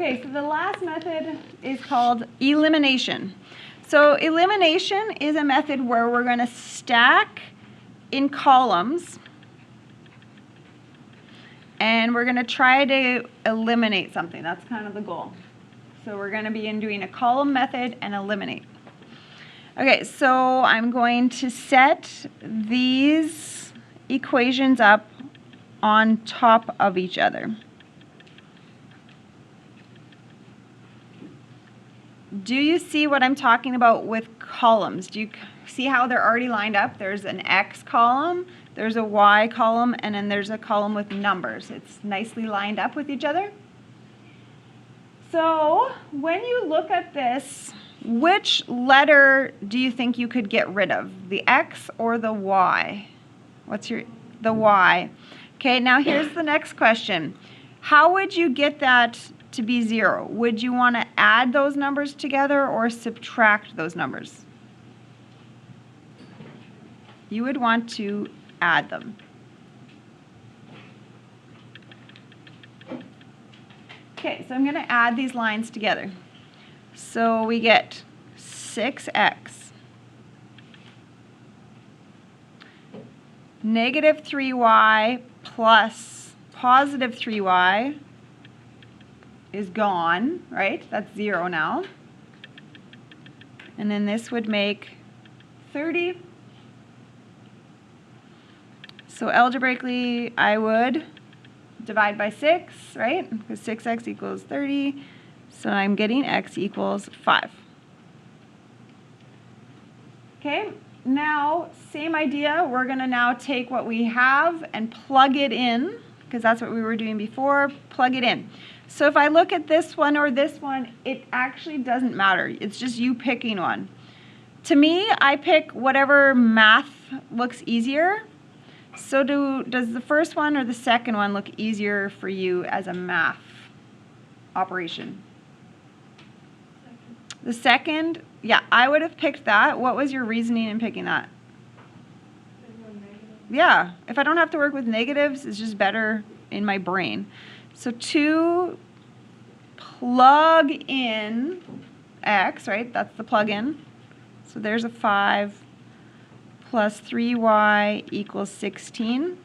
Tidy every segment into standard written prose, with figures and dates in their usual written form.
Okay, so the last method is called elimination. So elimination is a method where we're going to stack in columns and we're going to try to eliminate something. That's kind of the goal. So we're going to be doing a column method and eliminate. Okay, so I'm going to set these equations up on top of each other. Do you see what I'm talking about with columns? Do you see how they're already lined up? There's an X column, there's a Y column, and then there's a column with numbers. It's nicely lined up with each other. So when you look at this, which letter do you think you could get rid of? The X or the Y? The Y. Okay, now here's the next question. How would you get that to be 0? Would you want to add those numbers together or subtract those numbers? You would want to add them. Okay, so I'm going to add these lines together. So we get 6x negative 3y plus positive 3y is gone, right? That's 0 now. And then this would make 30. So algebraically, I would divide by 6, right? Because 6x equals 30. So I'm getting x equals 5. Okay, now same idea. We're going to now take what we have and plug it in, because that's what we were doing before. Plug it in. So if I look at this one or this one, it actually doesn't matter. It's just you picking one. To me, I pick whatever math looks easier. So does the first one or the second one look easier for you as a math operation? The second, yeah, I would have picked that. What was your reasoning in picking that? Yeah, if I don't have to work with negatives, it's just better in my brain. So 2 plug in x, right? That's the plug in. So there's a 5 plus 3y equals 16.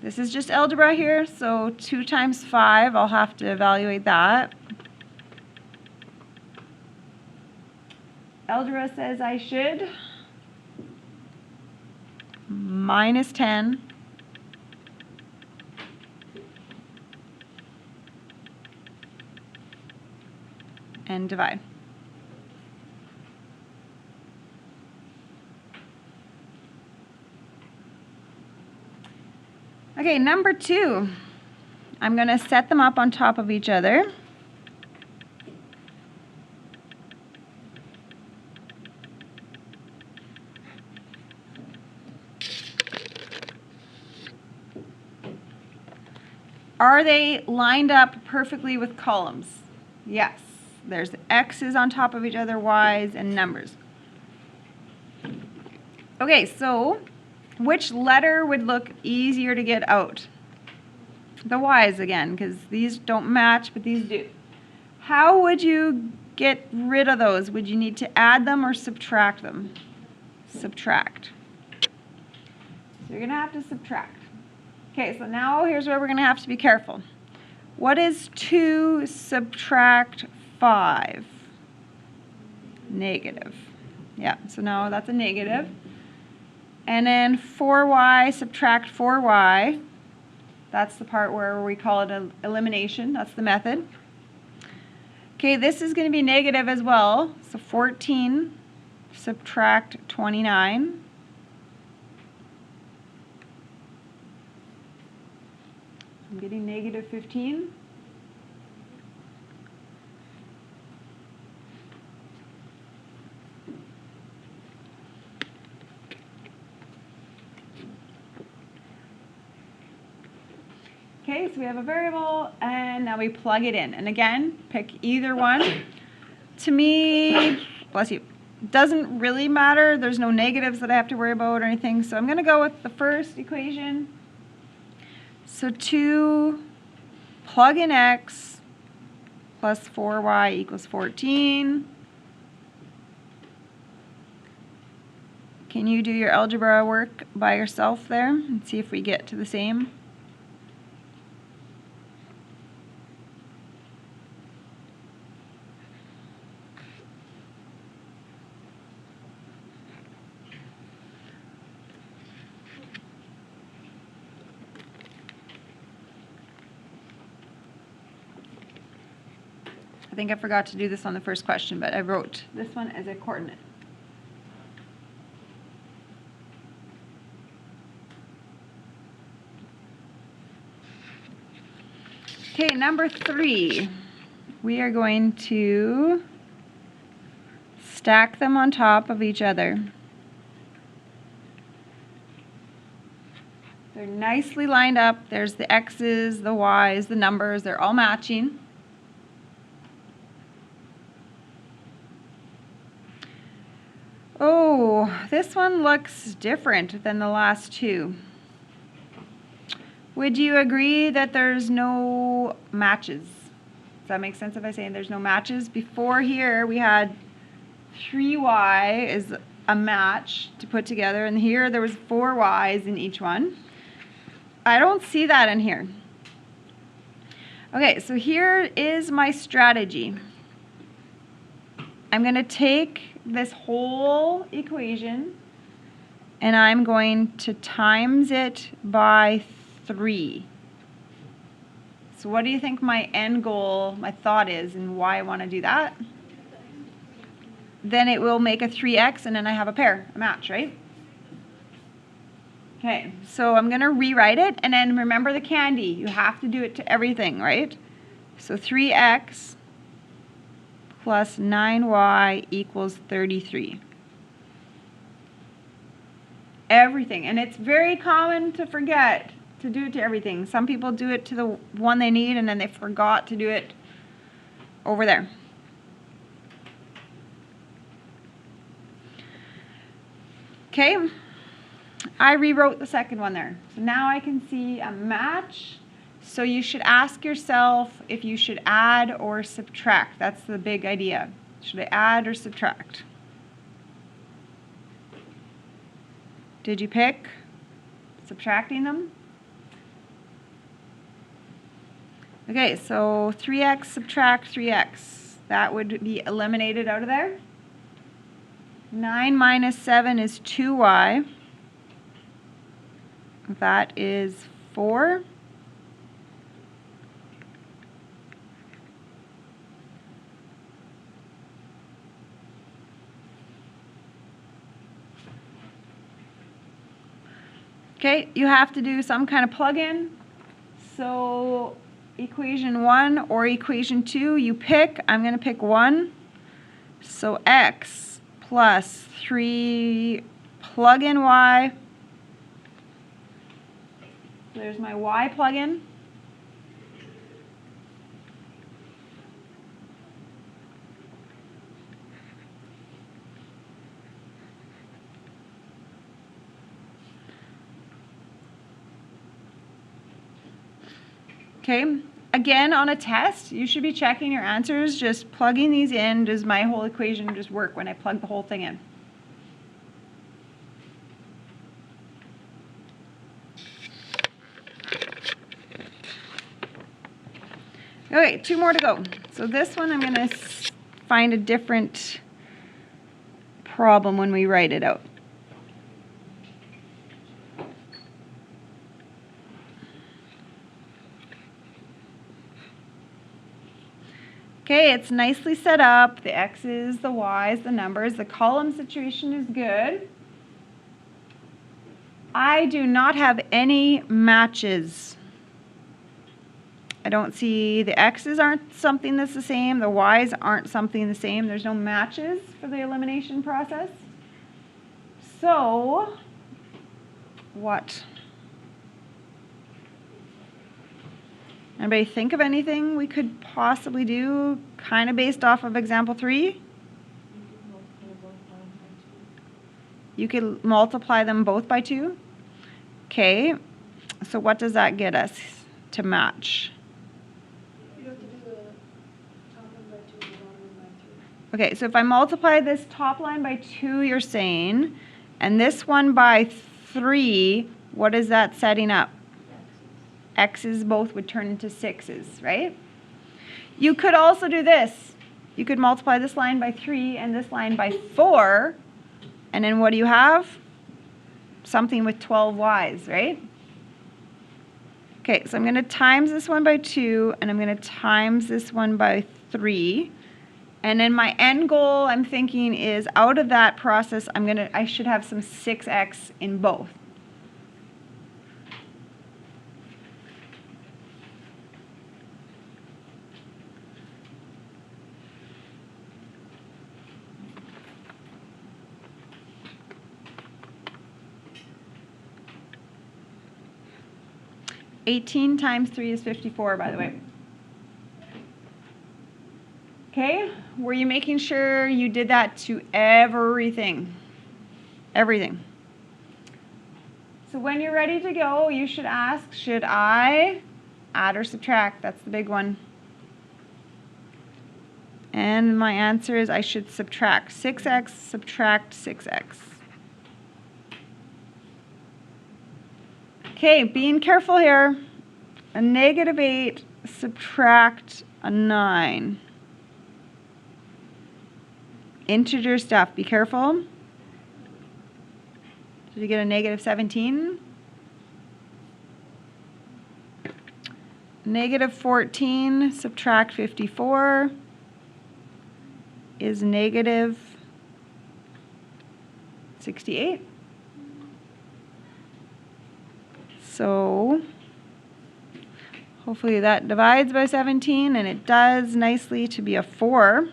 This is just algebra here, so 2 times 5, I'll have to evaluate that. Algebra says I should minus 10 and divide. Okay, number 2. I'm going to set them up on top of each other. Are they lined up perfectly with columns? Yes. There's x's on top of each other, y's, and numbers. Okay, so which letter would look easier to get out? The y's again, because these don't match, but these do. How would you get rid of those? Would you need to add them or subtract them? Subtract. So you're going to have to subtract. Okay, so now here's where we're going to have to be careful. What is 2 subtract 5? Negative. Yeah, so now that's a negative. And then 4y subtract 4y. That's the part where we call it an elimination. That's the method. Okay, this is going to be negative as well. So 14 subtract 29. I'm getting negative 15. Okay, so we have a variable, and now we plug it in. And again, pick either one. To me, bless you, doesn't really matter. There's no negatives that I have to worry about or anything. So I'm going to go with the first equation. So 2, plug in x plus 4y equals 14. Can you do your algebra work by yourself there and see if we get to the same? I think I forgot to do this on the first question, but I wrote this one as a coordinate. Okay, number 3. We are going to stack them on top of each other. They're nicely lined up. There's the x's, the y's, the numbers. They're all matching. Oh, this one looks different than the last two. Would you agree that there's no matches? Does that make sense if I say there's no matches? Before here we had 3y is a match to put together, and here there was 4 y's in each one. I don't see that in here. Okay, so here is my strategy. I'm going to take this whole equation and I'm going to times it by 3. So what do you think my end goal, my thought is, and why I want to do that? Then it will make a 3x and then I have a pair, a match, right? Okay, so I'm going to rewrite it, and then remember the candy. You have to do it to everything, right? So 3x plus 9y equals 33. Everything. And it's very common to forget to do it to everything. Some people do it to the one they need and then they forgot to do it over there. Okay, I rewrote the second one there. So now I can see a match. So you should ask yourself if you should add or subtract. That's the big idea. Should I add or subtract? Did you pick subtracting them? Okay, so 3x subtract 3x. That would be eliminated out of there. 9 minus 7 is 2y. That is 4. Okay, you have to do some kind of plug-in. So equation 1 or equation 2, you pick. I'm going to pick 1. So x plus 3 plug in y. There's my y plug-in. Okay, again on a test, you should be checking your answers, just plugging these in. Does my whole equation just work when I plug the whole thing in? Okay, 2 more to go. So this one I'm going to find a different problem when we write it out. Okay, it's nicely set up. The x's, the y's, the numbers. The column situation is good. I do not have any matches. I don't see the x's aren't something that's the same. The y's aren't something the same. There's no matches for the elimination process. So, what? Anybody think of anything we could possibly do kind of based off of example 3? You could multiply them both by 2. Okay. So what does that get us to match? You have to do the top one by 2 and the bottom one by 3. Okay, so if I multiply this top line by 2, you're saying, and this one by 3, what is that setting up? X's both would turn into 6's, right? You could also do this. You could multiply this line by 3 and this line by 4, and then what do you have? Something with 12 y's, right? Okay, so I'm going to times this one by 2, and I'm going to times this one by 3. And then my end goal, I'm thinking, is out of that process, I should have some 6x in both. $18 times 3 is 54, by the way. Okay, were you making sure you did that to everything? Everything. So when you're ready to go, you should ask, should I add or subtract? That's the big one. And my answer is I should subtract 6x, subtract 6x. Okay, being careful here. A -8 subtract a 9. Integer stuff, be careful. Did you get a -17? -14 subtract 54 is -68. So hopefully that divides by 17, and it does nicely to be a 4.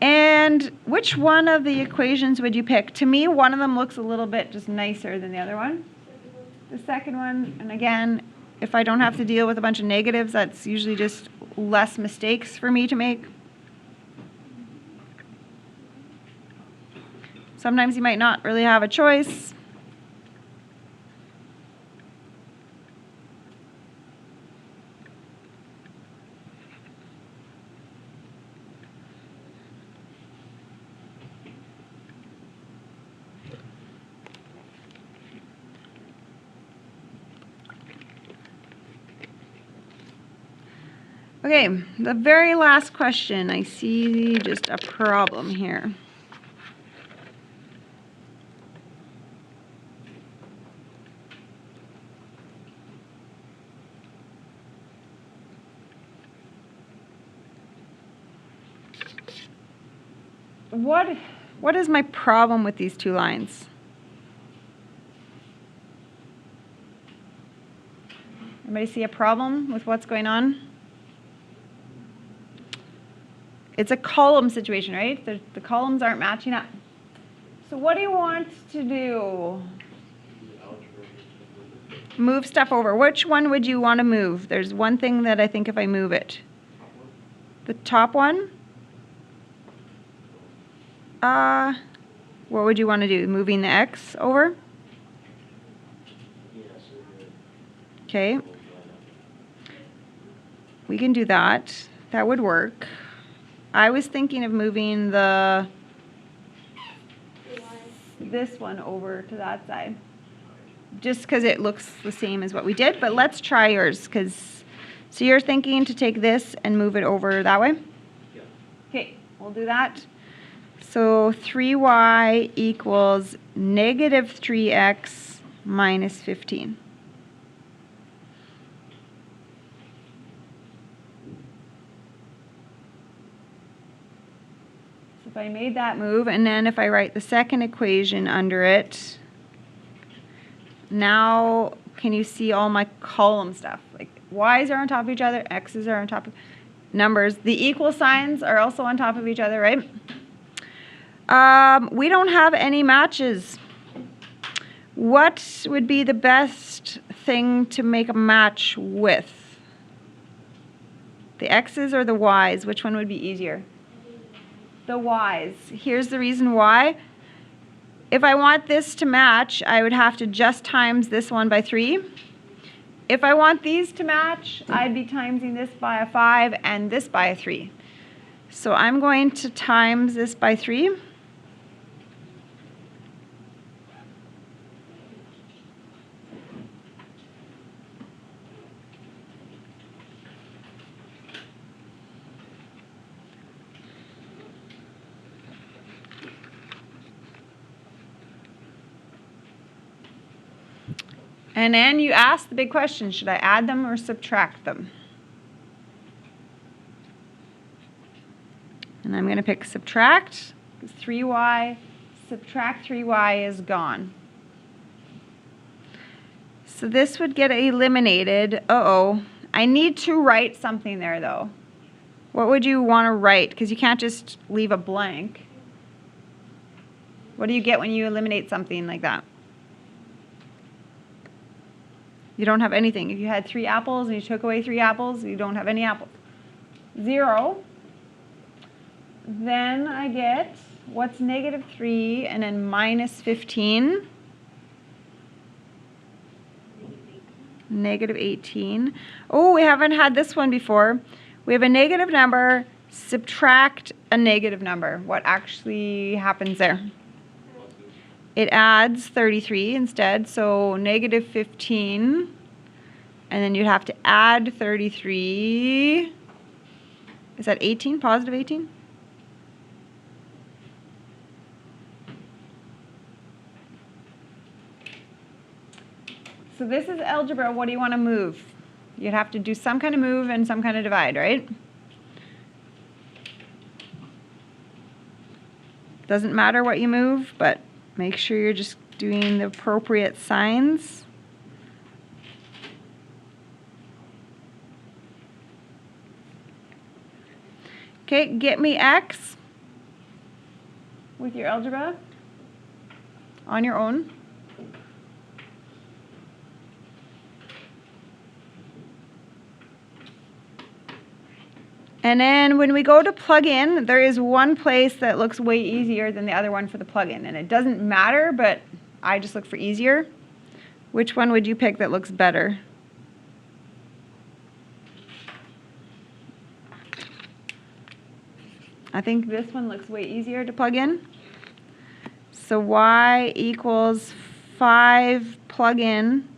And which one of the equations would you pick? To me, one of them looks a little bit just nicer than the other one. The second one, and again, if I don't have to deal with a bunch of negatives, that's usually just less mistakes for me to make. Sometimes you might not really have a choice. Okay, the very last question. I see just a problem here. What is my problem with these two lines? Anybody see a problem with what's going on? It's a column situation, right? The columns aren't matching up. So what do you want to do? Move stuff over. Which one would you want to move? There's one thing that I think if I move it. The top one? What would you want to do? Moving the x over? Okay. We can do that. That would work. I was thinking of moving this one over to that side, just because it looks the same as what we did. But let's try yours, so you're thinking to take this and move it over that way? Yeah. Okay, we'll do that. So 3y equals -3x minus 15. If I made that move, and then if I write the second equation under it, now can you see all my column stuff? Like y's are on top of each other, x's are on top of numbers. The equal signs are also on top of each other, right? We don't have any matches. What would be the best thing to make a match with? The x's or the y's? Which one would be easier? The y's. Here's the reason why. If I want this to match, I would have to just times this one by 3. If I want these to match, I'd be timesing this by a 5 and this by a 3. So I'm going to times this by 3. And then you ask the big question, should I add them or subtract them? And I'm going to pick subtract, because 3y, subtract 3y is gone. So this would get eliminated. Uh-oh. I need to write something there, though. What would you want to write? Because you can't just leave a blank. What do you get when you eliminate something like that? You don't have anything. If you had 3 apples and you took away 3 apples, you don't have any apples. 0. Then I get, what's negative 3 and then minus 15? Negative 18. Oh, we haven't had this one before. We have a negative number, subtract a negative number. What actually happens there? It adds 33 instead, so negative 15. And then you'd have to add 33. Is that 18? Positive 18? So this is algebra. What do you want to move? You'd have to do some kind of move and some kind of divide, right? Doesn't matter what you move, but make sure you're just doing the appropriate signs. Okay, get me x with your algebra on your own. And then when we go to plug in, there is one place that looks way easier than the other one for the plug-in. And it doesn't matter, but I just look for easier. Which one would you pick that looks better? I think this one looks way easier to plug in. So y equals 5 plug in